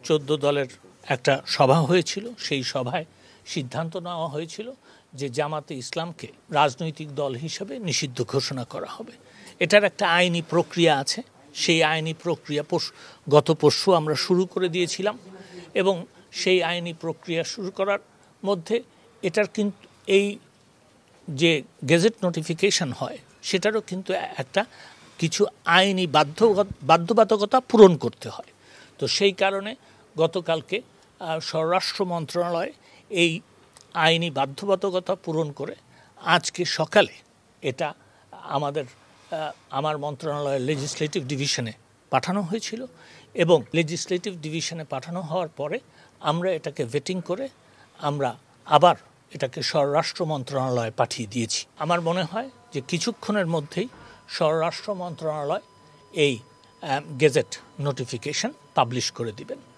14 দলের একটা সভা হয়েছিল। সেই সভায় সিদ্ধান্ত নেওয়া হয়েছিল যে জামাতে ইসলামকে রাজনৈতিক দল হিসেবে নিষিদ্ধ ঘোষণা করা হবে। এটার একটা আইনি প্রক্রিয়া আছে। সেই আইনি প্রক্রিয়া গত পরশু আমরা শুরু করে দিয়েছিলাম এবং সেই আইনি প্রক্রিয়া শুরু করার মধ্যে এটার কিন্তু এই যে গেজেট নোটিফিকেশন হয় সেটারও কিন্তু একটা কিছু আইনি বাধ্যবাধকতা পূরণ করতে হয়। তো সেই কারণে গতকালকে স্বরাষ্ট্র মন্ত্রণালয় এই আইনি বাধ্যবাধকতা পূরণ করে আজকে সকালে এটা আমার মন্ত্রণালয়ের লেজিসলেটিভ ডিভিশনে পাঠানো হয়েছিল এবং লেজিসলেটিভ ডিভিশনে পাঠানো হওয়ার পরে আমরা এটাকে ভেটিং করে আমরা আবার এটাকে স্বরাষ্ট্র মন্ত্রণালয়ে পাঠিয়ে দিয়েছি। আমার মনে হয় যে কিছুক্ষণের মধ্যেই স্বরাষ্ট্র মন্ত্রণালয় এই গেজেট নোটিফিকেশন পাবলিশ করে দিবেন।